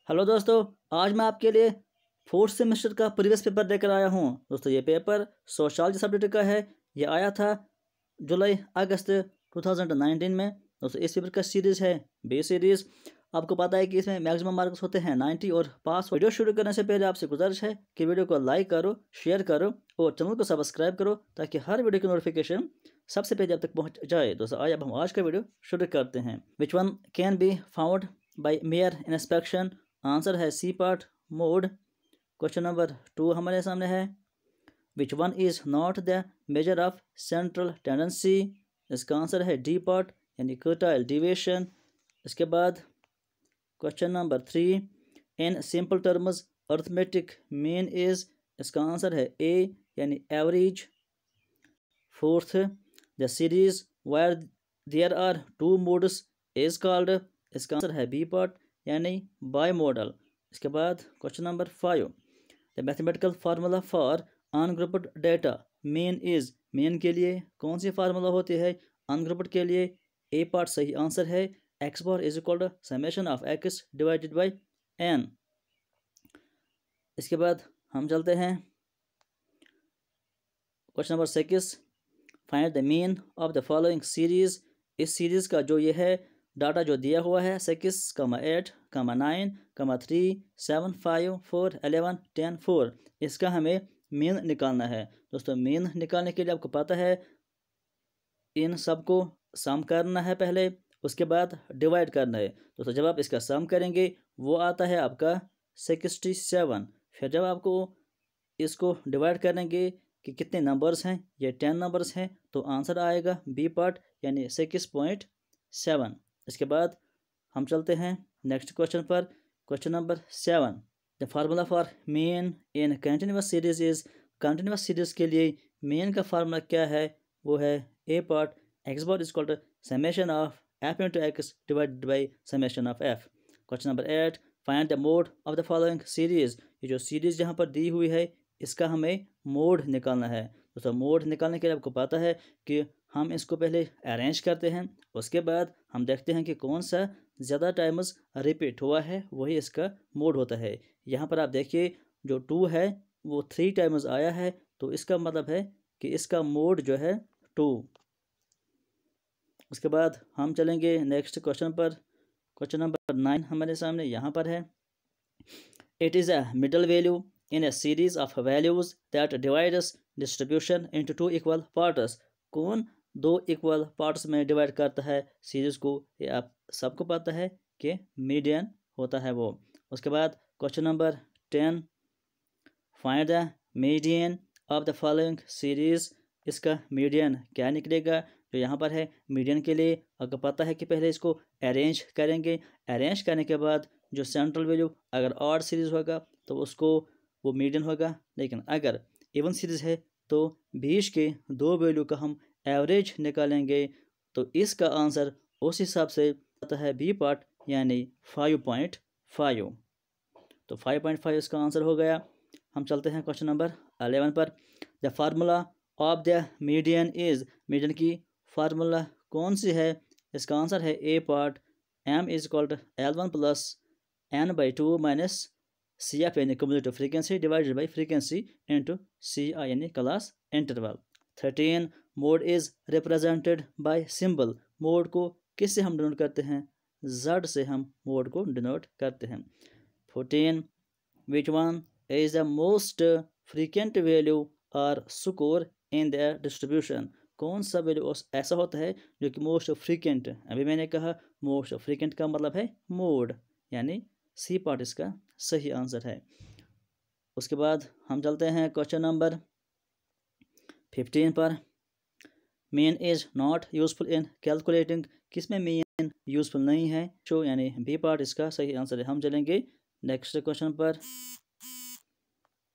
Hello दोस्तों, आज मैं आपके लिए फोर्थ सेमेस्टर का प्रीवियस पेपर लेकर आया हूँ। दोस्तों ये पेपर सोशियोलॉजी सब्जेक्ट का है। ये आया था जुलाई अगस्त 2019 में। दोस्तों इस पेपर का सीरीज़ है बी सीरीज़। आपको पता है कि इसमें मैक्सिमम मार्क्स होते हैं 90 और पास। वीडियो शुरू करने से पहले आपसे गुजारिश है कि वीडियो को लाइक करो, शेयर करो और चैनल को सब्सक्राइब करो ताकि हर वीडियो की नोटिफिकेशन सबसे पहले आप तक पहुँच जाए। दोस्तों आइए अब हम आज का वीडियो शुरू करते हैं। Which one can be found by mere inspection. Answer है C part mode. Question number 2 हमारे सामने है। Which one is not the measure of central tendency. इसका आंसर है डी पार्ट यानी कर्टाइल डिविएशन। इसके बाद question number 3 in simple terms arithmetic mean is. इसका आंसर है ए यानी average. Fourth the series where there are two modes is called. इसका answer है बी पार्ट यानी बाई मॉडल। इसके बाद question number 5 the mathematical formula for ungrouped data mean is. Mean के लिए कौन सी फार्मूला होती है अनग्रुप्ड के लिए? ए पार्ट सही आंसर है X bar is equal to summation of X divided by N. इसके बाद हम चलते हैं question number 6 find the mean of the following series. इस सीरीज का जो ये है डाटा जो दिया हुआ है 6, 8, 9, 3, 7, 5, 4, 11, 10, 4, इसका हमें मीन निकालना है। दोस्तों मीन निकालने के लिए आपको पता है इन सब को सम करना है पहले, उसके बाद डिवाइड करना है। दोस्तों जब आप इसका सम करेंगे वो आता है आपका 67। फिर जब आपको इसको डिवाइड करेंगे कि कितने नंबर्स हैं, ये 10 नंबर्स हैं, तो आंसर आएगा बी पार्ट यानी 6.7। इसके बाद हम चलते हैं नेक्स्ट क्वेश्चन पर। Question number 7 the formula for mean in continuous series is. Continuous series के लिए मीन का फार्मूला क्या है? वो है A part X bar is equal to summation of F into X divided by summation of F. Question number 8 find the mode of the following series. ये जो series यहाँ पर दी हुई है इसका हमें मोड निकालना है। दोस्तों मोड निकालने के लिए आपको पता है कि हम इसको पहले अरेंज करते हैं, उसके बाद हम देखते हैं कि कौन सा ज़्यादा टाइम्स रिपीट हुआ है, वही इसका मोड होता है। यहाँ पर आप देखिए जो 2 है वो 3 टाइम्स आया है, तो इसका मतलब है कि इसका मोड जो है 2। उसके बाद हम चलेंगे नेक्स्ट क्वेश्चन पर। क्वेश्चन नंबर 9 हमारे सामने यहाँ पर है। It is a middle value in a series of values that divides distribution into two equal parts। कौन 2 इक्वल पार्ट्स में डिवाइड करता है सीरीज को? ये आप सबको पता है कि मीडियन होता है वो। उसके बाद question number 10 find the median of the following series. इसका मीडियन क्या निकलेगा? जो यहाँ पर है मीडियन के लिए आपको पता है कि पहले इसको अरेंज करेंगे, अरेंज करने के बाद जो सेंट्रल वैल्यू अगर ऑड सीरीज होगा तो उसको वो मीडियन होगा, लेकिन अगर इवन सीरीज है तो बीच के 2 वैल्यू का हम एवरेज निकालेंगे। तो इसका आंसर उस हिसाब से आता है बी पार्ट यानी 5.5। तो 5.5 इसका आंसर हो गया। हम चलते हैं क्वेश्चन नंबर 11 पर। The formula of the median is. Median की फार्मूला कौन सी है? इसका आंसर है A part M is equal to L1 plus n/2 minus C F यानी cumulative frequency divided by frequency into C I यानी class interval. 13 mode is represented by symbol. Mode को किससे हम डिनोट करते हैं? Z से हम मोड को डिनोट करते हैं। 14 विच one is the most frequent value और स्कोर इन द डिस्ट्रीब्यूशन। कौन सा वैल्यू ऐसा होता है जो कि मोस्ट फ्रीक्वेंट? अभी मैंने कहा मोस्ट फ्रीक्वेंट का मतलब है मोड, यानी सी पार्ट इसका सही आंसर है। उसके बाद हम चलते हैं क्वेश्चन नंबर 15 पर। Mean is not useful in calculating. किसमें मीन यूजफुल नहीं है? शो यानी बी पार्ट इसका सही आंसर है। हम चलेंगे नेक्स्ट क्वेश्चन पर।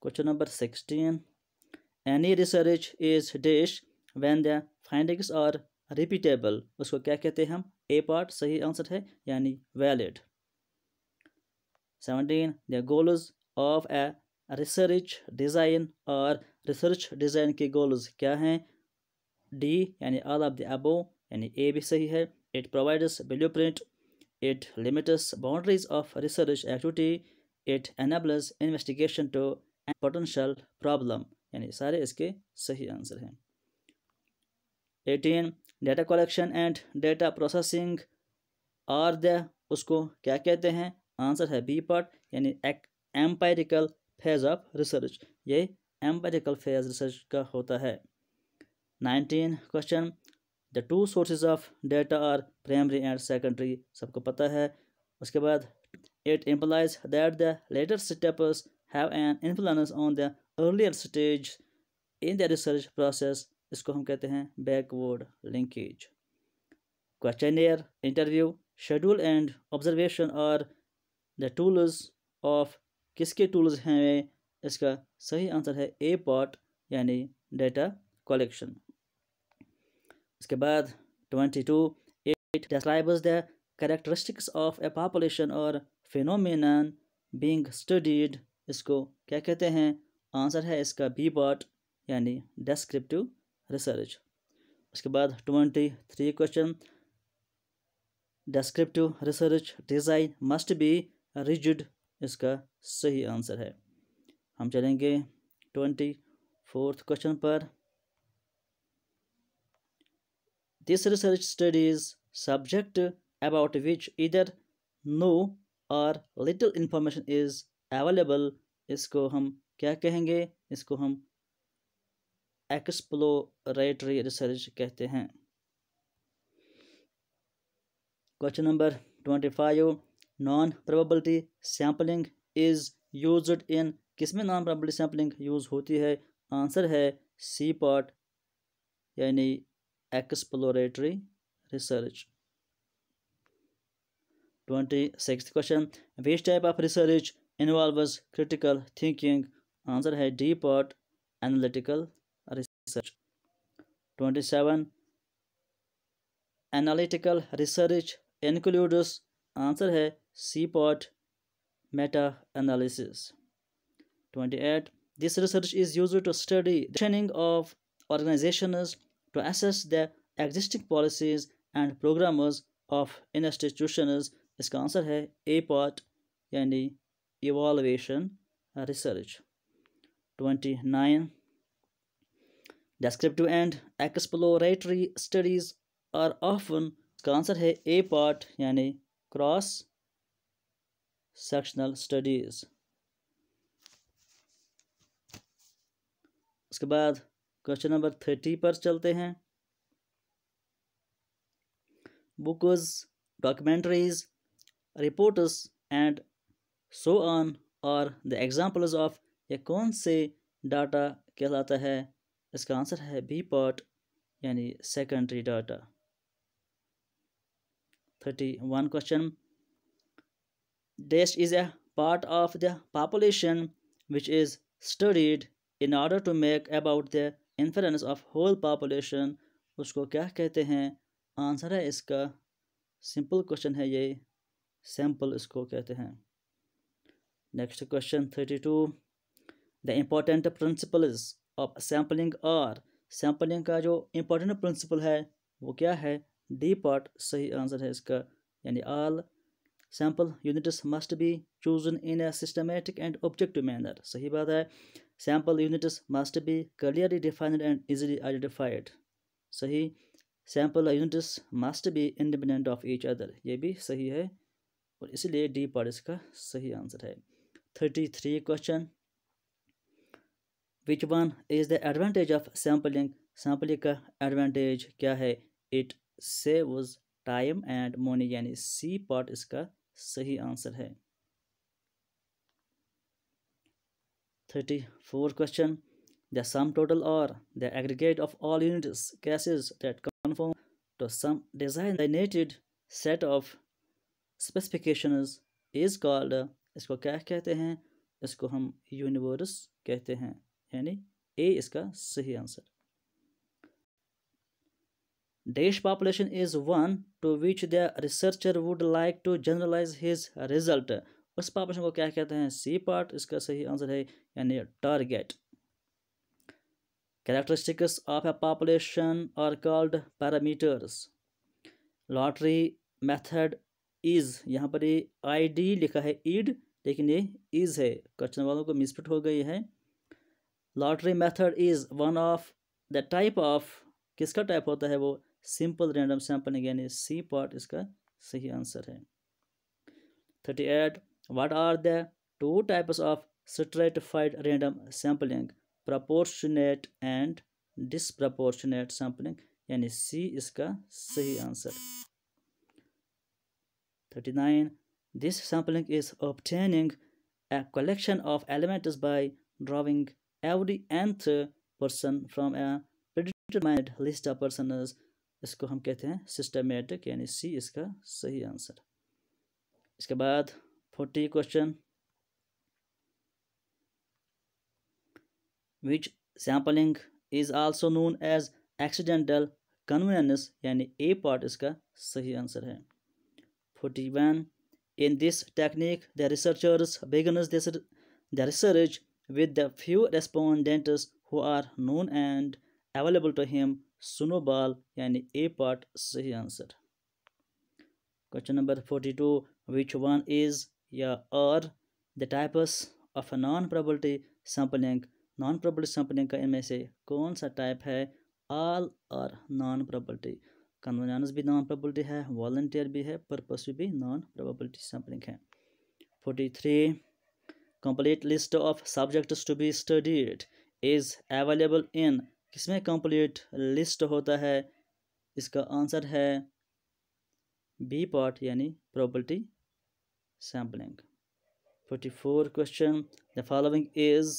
Question number 16 any research is dash when the findings are repeatable. उसको क्या कहते हैं हम? ए पार्ट सही आंसर है यानी valid. 17 the goals of a research design और रिसर्च डिज़ाइन के गोल्स क्या हैं? डी यानी ऑल ऑफ द अबव यानी ए भी सही है। It provides blueprint It limits boundaries of research activity. It enables investigation to potential problem. यानी सारे इसके सही आंसर हैं। 18 data collection and data processing are the उसको क्या कहते हैं? आंसर है बी पार्ट, यानी एम्पायरिकल फेज ऑफ रिसर्च। ये एम्पायरिकल फेज रिसर्च का होता है। 19 question, the two sources of data are primary and secondary, सबको पता है। उसके बाद it implies that the latter steps have an influence on the earlier stage in the research process, इसको हम कहते हैं backward linkage. Questionnaire, interview, schedule and observation और द टूल्स ऑफ, किसके टूल्स हैं? इसका सही आंसर है ए पार्ट, यानी डेटा कलेक्शन। उसके बाद 22 it describes the characteristics of a population और फिनोमेनन बीइंग स्टडीड, इसको क्या कहते हैं? आंसर है इसका बी पार्ट, यानी डिस्क्रिप्टिव रिसर्च। उसके बाद 23 question, descriptive research design must be rigid, इसका सही आंसर है। हम चलेंगे 24 क्वेश्चन पर। This research studies subject about which इधर नो और लिटिल इंफॉर्मेशन इज अवेलेबल, इसको हम क्या कहेंगे? इसको हम एक्सप्लोरेटरी रिसर्च कहते हैं। Question number 25, non probability sampling is used in, किसमें नॉन प्रोबेबिलिटी सैम्पलिंग यूज होती है? आंसर है सी पार्ट, यानी exploratory research. 26 question, which type of research involves critical thinking, answer है D part, analytical research. 27 analytical research includes, answer है C part, meta analysis. 28 this research is used to study the functioning of organisations to assess the existing policies and programmes of institutions, इसका answer है A part, यानी evaluation research. 29 descriptive and exploratory studies are often, इसका answer है A part, यानी cross sectional studies. उसके बाद question number 30 पर चलते हैं। Books, documentaries, reports and so on और द एग्जाम्पल्स ऑफ, ये कौन से डाटा कहलाता है? इसका आंसर है बी पार्ट, यानी secondary data. 31 question, dash is a part of the population which is studied in order to make about the inference of whole population, उसको क्या कहते हैं? आंसर है इसका, सिंपल क्वेश्चन है ये, सैम्पल इसको कहते हैं। Next question 32, the important principles of sampling are, sampling का जो इम्पोर्टेंट प्रिंसिपल है वो क्या है? डी पार्ट सही आंसर है इसका, यानी all sample units must be chosen in a systematic and objective manner, सही बात है। Sample units must be clearly defined and easily identified, सही। Sample units must be independent of each other, ये भी सही है, और इसलिए डी पार्ट इसका सही आंसर है। 33 question, which one is the advantage of sampling, sampling का एडवांटेज क्या है? It saves time and money, यानी सी पार्ट इसका सही आंसर है। 34 क्वेश्चन, द सम टोटल और the aggregate of all units cases that conform to some designated set of specifications is called, इसको क्या कहते हैं? इसको हम यूनिवर्स कहते हैं, यानी ए इसका सही answer. Dash population is one to which the researcher would like to generalize his result, उस पॉपुलेशन को क्या कहते हैं? सी पार्ट इसका सही आंसर है, यानी target. Characteristics of a population are called parameters. Lottery method is, यहाँ पर ये ID लिखा है ईड, लेकिन ये इज़ है, क्वेश्चन वालों को मिसप्रिंट हो गई है। Lottery method is one of the type of, किसका टाइप होता है वो, सिंपल रैंडम सैम्पलिंग, यानी सी पार्ट इसका सही आंसर है। 38 what are the two types of stratified random sampling, proportionate and disproportionate sampling, यानी सी इसका सही answer. 39 this sampling is obtaining a collection of elements by drawing every nth person from a predetermined list of persons, इसको हम कहते हैं systematic, यानी C इसका सही आंसर। इसके बाद 40 question, which sampling is also known as accidental convenience, यानी ए पार्ट इसका सही आंसर है। 41 in this technique the researchers begins the research with the few respondents who are known and available to him, snowball, यानी A part सही answer. Question number 42 which one is या और the types of a non probability sampling, non probability sampling का इनमें से कौन सा type है, ऑल और नॉन प्रोबेबिलिटी। कन्वेनियंस भी नॉन प्रोबेबिलिटी है, वॉलंटियर भी है, पर्पसिव भी नॉन प्रोबेबिलिटी सैम्पलिंग है। 43 complete list of subjects to be studied is available in, किसमें कंप्लीट लिस्ट होता है, इसका आंसर है बी पार्ट, यानी probability sampling. 44 question the following is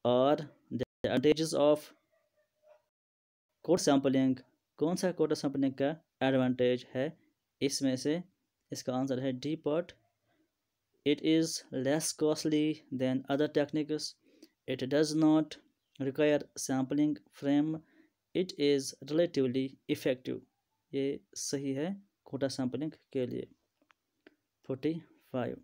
और the advantages of code sampling, कौन सा कोड सैम्पलिंग का एडवांटेज है, इसमें से इसका आंसर है D part. It is less costly than other techniques, it does not require sampling frame, it is relatively effective, ये सही है कोटा सैम्पलिंग के लिए। 45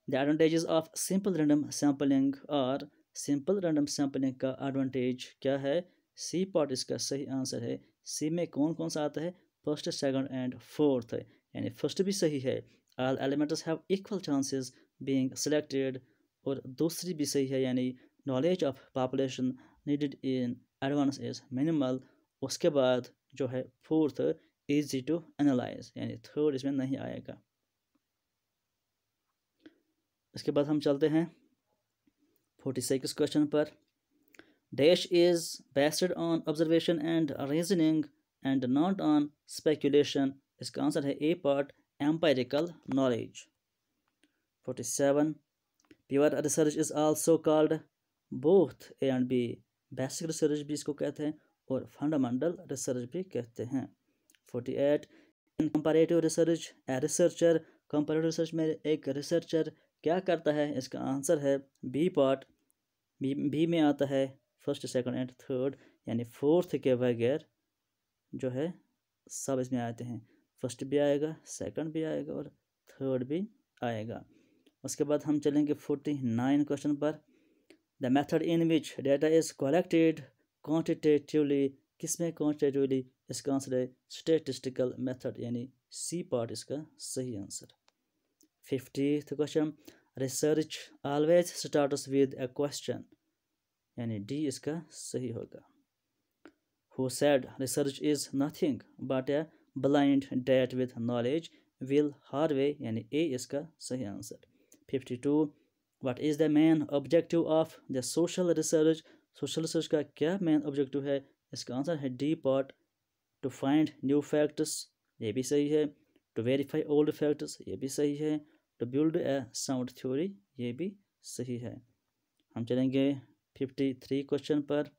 the advantages of simple random sampling और सिंपल रैंडम सैम्पलिंग का advantage क्या है, C part इसका सही आंसर है। सी में कौन कौन सा आता है, फर्स्ट, सेकंड एंड फोर्थ है, यानी फर्स्ट भी सही है, all elements have equal chances being selected, और दूसरी भी सही है, यानी knowledge of population needed in advance is minimal. उसके बाद जो है फोर्थ, इजी टू एनालाइज, यानी थर्ड इसमें नहीं आएगा। इसके बाद हम चलते हैं 46 क्वेश्चन पर। Dash is based on observation and reasoning and not on speculation, इसका आंसर है A part, empirical knowledge. 47 pure research is also called both A and B, basic research भी इसको कहते हैं और फंडामेंटल रिसर्च भी कहते हैं। 48 in comparative research a researcher, comparative research में एक रिसर्चर क्या करता है, इसका आंसर है बी पार्ट, बी में आता है फर्स्ट, सेकंड एंड थर्ड, यानी फोर्थ के बगैर जो है सब इसमें आते हैं, फर्स्ट भी आएगा, सेकंड भी आएगा और थर्ड भी आएगा। उसके बाद हम चलेंगे 49 क्वेश्चन पर। The method in which data is collected quantitatively, किसमें क्वान्टिटेटिवली, इसका आंसर है स्टेटिस्टिकल मेथड, यानी सी पार्ट इसका सही answer. 50th question research always starts with a question, यानी डी इसका सही होगा। Who said research is nothing but a blind date with knowledge, Will Harvey, यानी ए इसका सही answer. 52 what is the main objective of the social research, social research का क्या main objective है, इसका आंसर है D part, to find new facts, ये भी सही है, टू वेरीफाई ओल्ड फैक्ट्स, ये भी सही है, to build a sound theory, ये भी सही है। हम चलेंगे 53 क्वेश्चन पर।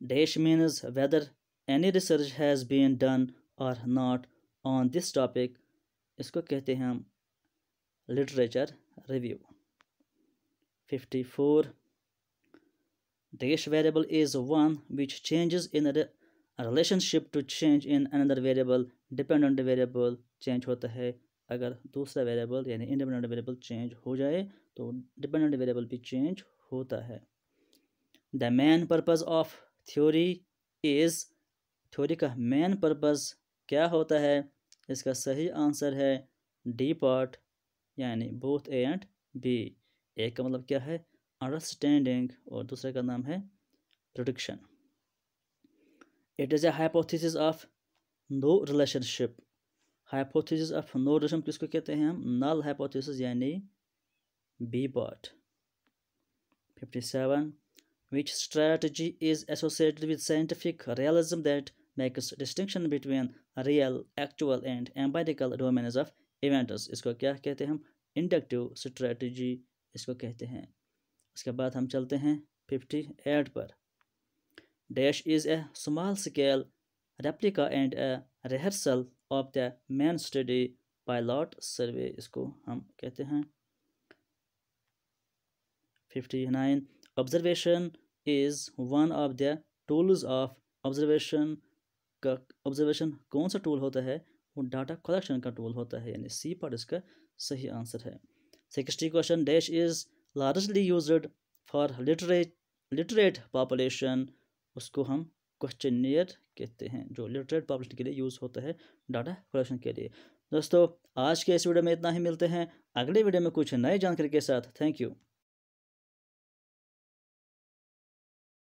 Dash means whether any research has been done और नॉट ऑन दिस टॉपिक, इसको कहते हैं हम literature review. 54 dash variable is one which changes in relationship to change in another variable, dependent variable change होता है अगर दूसरा वेरिएबल यानी इंडिपेंडेंट वेरिएबल चेंज हो जाए तो डिपेंडेंट वेरिएबल भी चेंज होता है। The main purpose of theory is, theory का मेन पर्पस क्या होता है? इसका सही आंसर है डी पार्ट, यानी बोथ ए एंड बी। एक का मतलब क्या है? अंडरस्टैंडिंग, और दूसरे का नाम है prediction. It is a hypothesis of no relationship. Hypothesis of no relationship किसको कहते हैं हम? नल हाइपोथेसिस, यानी B part. 57. Which strategy is associated with scientific realism that makes distinction between real, actual and empirical domains of events? इसको क्या कहते हैं हम? इंडक्टिव स्ट्रेटजी इसको कहते हैं। उसके बाद हम चलते हैं 58 पर। Dash is a small scale replica and a rehearsal of the main study pilot survey, इसको हम कहते हैं। 59. Observation is one of the tools of observation। का ऑब्जर्वेशन कौन सा टूल होता है? वो डाटा कलेक्शन का टूल होता है, यानी सी पार्ट इसका सही आंसर है। 60 question. Dash is largely used for literate population, उसको हम क्वेश्चनियर कहते हैं, जो लिटरेट पॉपुलेशन के लिए यूज़ होता है डाटा कलेक्शन के लिए। दोस्तों आज के इस वीडियो में इतना ही, मिलते हैं अगले वीडियो में कुछ नई जानकारी के साथ। Thank you.